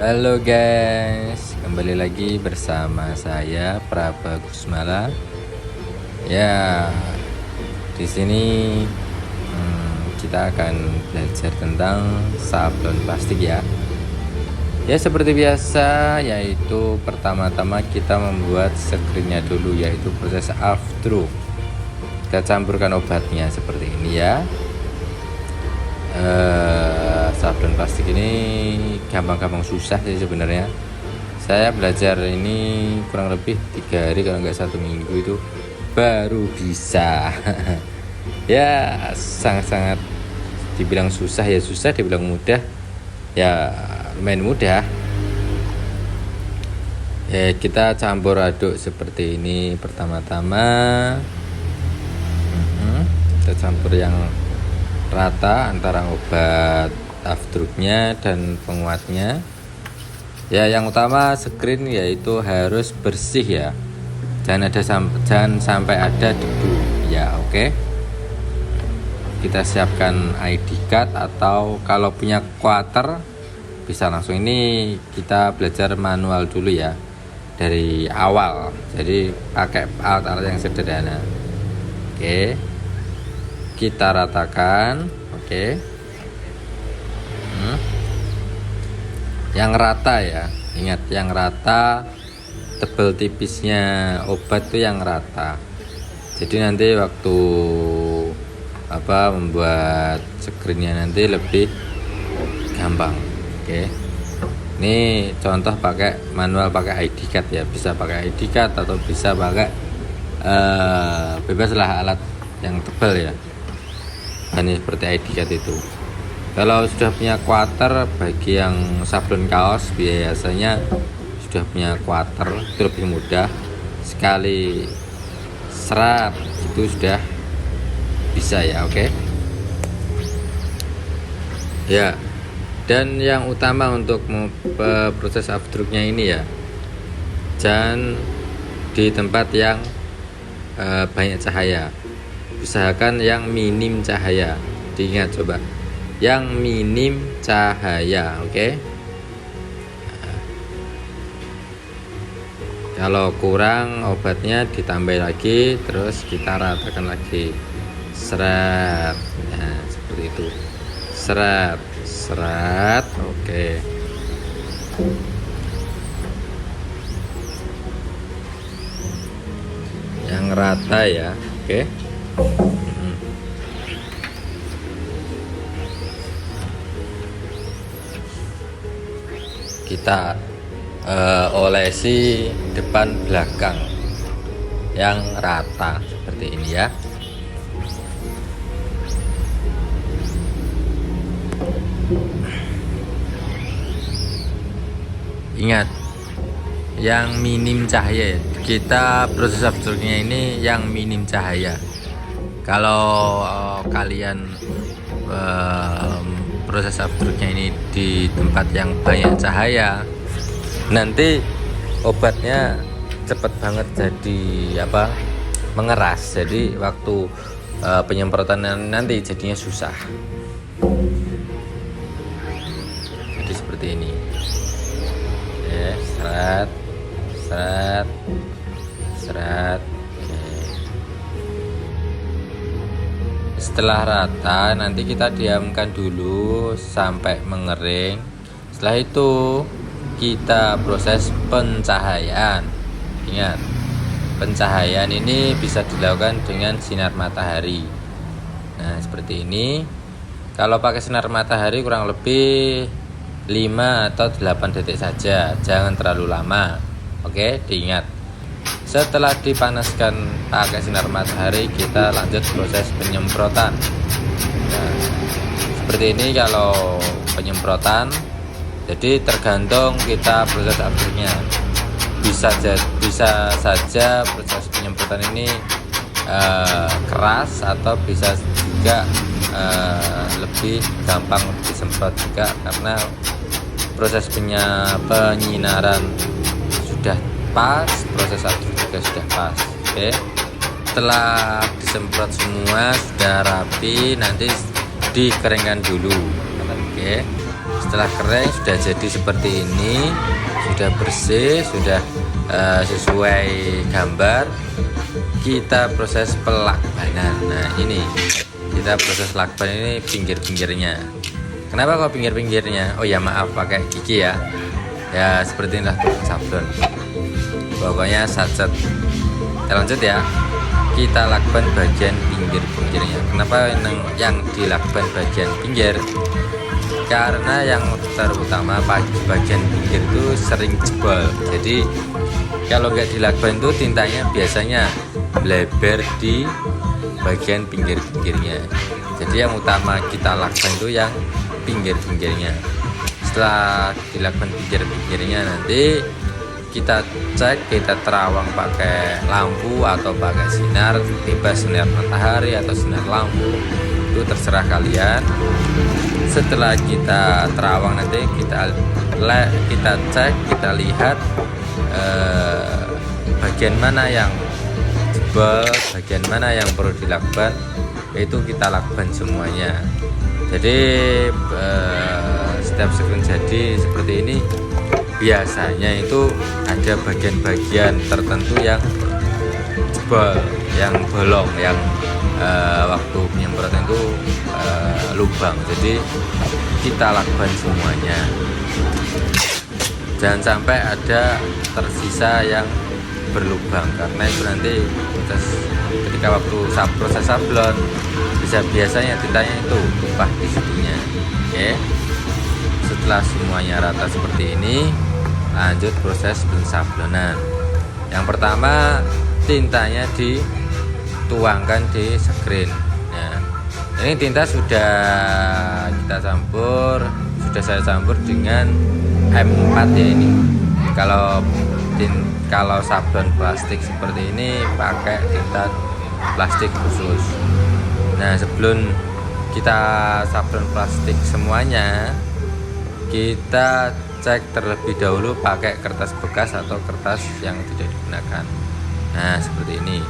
Halo guys, kembali lagi bersama saya Praba Gusmala. Ya, di sini kita akan belajar tentang sablon plastik ya. Ya seperti biasa, yaitu pertama-tama kita membuat screennya dulu, yaitu proses after. Kita campurkan obatnya seperti ini ya. Sablon plastik ini gampang-gampang susah sih sebenarnya. Saya belajar ini kurang lebih 3 hari kalau nggak 1 minggu itu baru bisa. Ya sangat-sangat dibilang susah ya susah, dibilang mudah ya lumayan mudah. Ya kita campur aduk seperti ini pertama-tama. Kita campur yang rata antara obat afdruknya dan penguatnya ya. Yang utama screen yaitu harus bersih ya, jangan sampai ada debu ya. Oke, kita siapkan ID card atau kalau punya quarter bisa langsung. Ini kita belajar manual dulu ya dari awal, jadi pakai alat-alat yang sederhana. Oke, kita ratakan. Oke, yang rata ya, ingat yang rata, tebal tipisnya obat tuh yang rata, jadi nanti waktu membuat screennya nanti lebih gampang. Oke, ini contoh pakai manual, pakai ID card ya, bisa pakai ID card atau bisa pakai bebas lah alat yang tebal ya. Hanya seperti ID card itu. Kalau sudah punya quarter, bagi yang sablon kaos biasanya sudah punya quarter itu lebih mudah. Sekali serat itu sudah bisa ya. Oke. Ya. Dan yang utama untuk proses afdruknya ini ya, jangan di tempat yang banyak cahaya. Usahakan yang minim cahaya. Diingat coba, yang minim cahaya. Oke. Kalau kurang obatnya ditambah lagi, terus kita ratakan lagi. Seret. Nah, seperti itu. Seret, seret. Oke. Yang rata ya. Oke. Kita olesi depan belakang yang rata seperti ini ya. Ingat yang minim cahaya, kita proses afdruknya ini yang minim cahaya. Kalau kalian proses afdruknya ini di tempat yang banyak cahaya, nanti obatnya cepet banget jadi mengeras. Jadi waktu penyemprotan nanti jadinya susah. Jadi seperti ini ya, seret seret seret. Setelah rata nanti kita diamkan dulu sampai mengering. Setelah itu kita proses pencahayaan. Ingat, pencahayaan ini bisa dilakukan dengan sinar matahari. Nah seperti ini. Kalau pakai sinar matahari kurang lebih 5 atau 8 detik saja, jangan terlalu lama. Oke, diingat. Setelah dipanaskan pakai sinar matahari, kita lanjut proses penyemprotan. Nah, seperti ini kalau penyemprotan. Jadi tergantung kita proses afdruknya. Bisa saja proses penyemprotan ini keras, atau bisa juga lebih gampang disemprot juga, karena proses penyinaran sudah pas, proses afdruk juga sudah pas. Oke, setelah disemprot semua sudah rapi, nanti dikeringkan dulu. Oke, Setelah kering sudah jadi seperti ini, sudah bersih, sudah sesuai gambar, kita proses pelakbanan. Nah ini kita proses lakban, ini pinggir-pinggirnya. Kenapa kok pinggir-pinggirnya? Oh ya maaf, pakai gigi ya. Ya seperti inilah sablon. Pokoknya satset. Kita lanjut ya. Kita lakban bagian pinggir-pinggirnya. Kenapa yang dilakban bagian pinggir? Karena yang terutama bagian pinggir itu sering jebol. Jadi kalau nggak dilakban itu tintanya biasanya lebar di bagian pinggir-pinggirnya. Jadi yang utama kita lakban itu yang pinggir-pinggirnya. Setelah dilakban pinggir-pinggirnya, nanti kita cek, kita terawang pakai lampu atau pakai sinar, bebas sinar matahari atau sinar lampu, itu terserah kalian. Setelah kita terawang nanti kita cek, kita lihat bagian mana yang jebol, bagian mana yang perlu dilakban, itu kita lakban semuanya. Jadi setiap screen jadi seperti ini biasanya itu ada bagian-bagian tertentu yang jebol, yang bolong, yang waktu penyemprotan itu lubang. Jadi kita lakban semuanya, jangan sampai ada tersisa yang berlubang, karena itu nanti ketika waktu proses sablon biasanya tintanya itu tumpah di situnya. Oke, setelah semuanya rata seperti ini, lanjut proses pensablonan. Yang pertama, tintanya dituangkan di screen. Nah, ini tinta sudah kita campur, sudah saya campur dengan M4 ya ini. Kalau sablon plastik seperti ini pakai tinta plastik khusus. Nah, sebelum kita sablon plastik semuanya, kita cek terlebih dahulu pakai kertas bekas atau kertas yang tidak digunakan. Nah, seperti ini.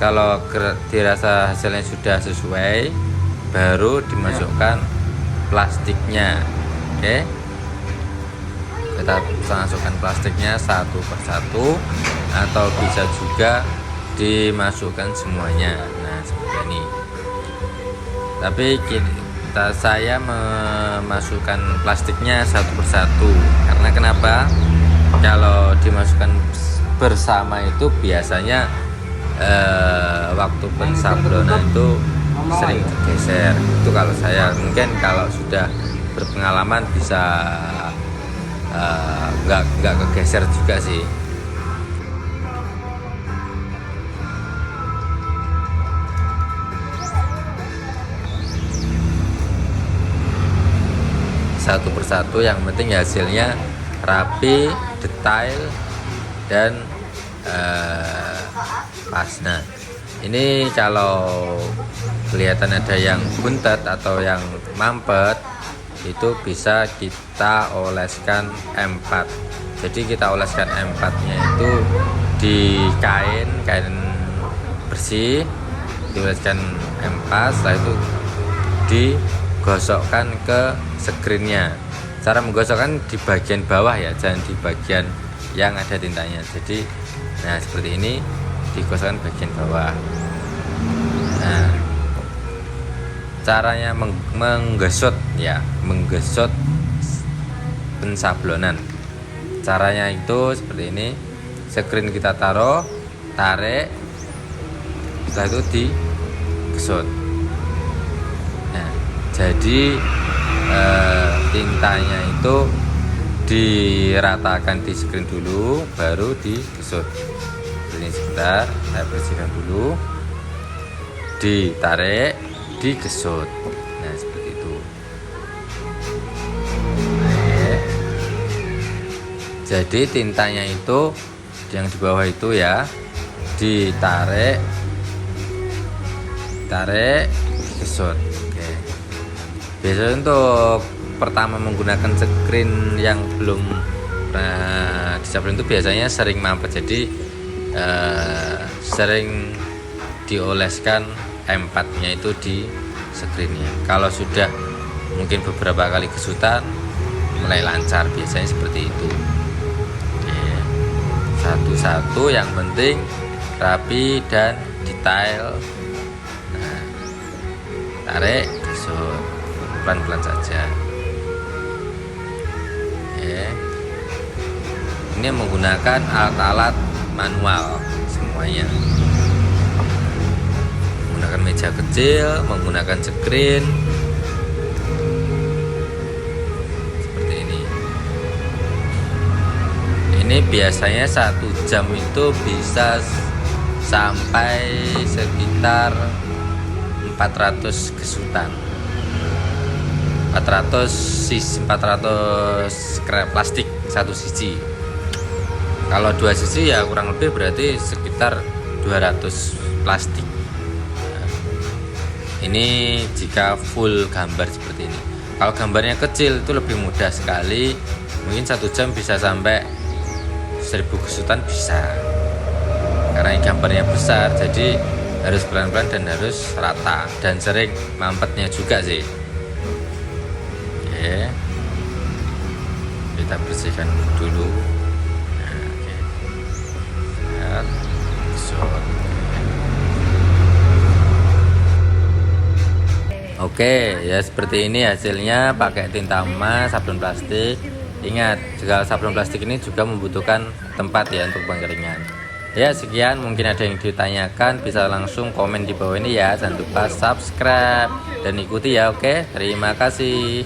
Kalau dirasa hasilnya sudah sesuai, baru dimasukkan plastiknya. Oke, kita masukkan plastiknya satu persatu, atau bisa juga dimasukkan semuanya. Nah, seperti ini. Tapi saya memasukkan plastiknya satu persatu, karena kenapa? Kalau dimasukkan bersama itu biasanya waktu pensablonan itu sering tergeser. Itu kalau saya, mungkin kalau sudah berpengalaman bisa nggak kegeser juga sih. Satu persatu, yang penting hasilnya rapi, detail, dan pas. Nah, ini kalau kelihatan ada yang buntet atau yang mampet, itu bisa kita oleskan M4. Jadi kita oleskan M4 nya itu di kain bersih, dioleskan M4, setelah itu digosokkan ke screennya. Cara menggosokkan di bagian bawah ya, jangan di bagian yang ada tintanya. Jadi nah seperti ini, digosokkan bagian bawah. Nah, caranya menggesot pensablonan. Caranya itu seperti ini. Screen kita taruh, tarik, setelah itu digesot. Nah, jadi tintanya itu diratakan di screen dulu, baru digesot. Ini sebentar, saya bersihkan dulu, ditarik, digesot. Nah, seperti itu. Oke. Jadi tintanya itu yang di bawah itu ya, ditarik, digesot. Oke. Biasanya untuk pertama menggunakan screen yang belum pernah disablon itu biasanya sering mampet, jadi sering dioleskan M4 nya itu di screennya. Kalau sudah mungkin beberapa kali gesutan, mulai lancar, biasanya seperti itu. Oke. Satu-satu yang penting rapi dan detail. Nah, tarik, gesut pelan-pelan saja. Oke. Ini menggunakan alat-alat manual semuanya, menggunakan meja kecil, menggunakan screen seperti ini biasanya 1 jam itu bisa sampai sekitar 400 gesutan, 400 skrap plastik satu sisi. Kalau 2 sisi ya kurang lebih berarti sekitar 200 plastik. Nah, ini jika full gambar seperti ini. Kalau gambarnya kecil itu lebih mudah sekali, mungkin 1 jam bisa sampai 1000 gesutan bisa. Karena ini gambarnya besar, jadi harus pelan-pelan dan harus rata, dan sering mampetnya juga sih. Oke, kita bersihkan dulu. Oke, ya seperti ini hasilnya pakai tinta emas, sablon plastik. Ingat, segala sablon plastik ini juga membutuhkan tempat ya untuk pengeringan. Ya sekian, mungkin ada yang ditanyakan bisa langsung komen di bawah ini ya. Jangan lupa subscribe dan ikuti ya. Oke, terima kasih.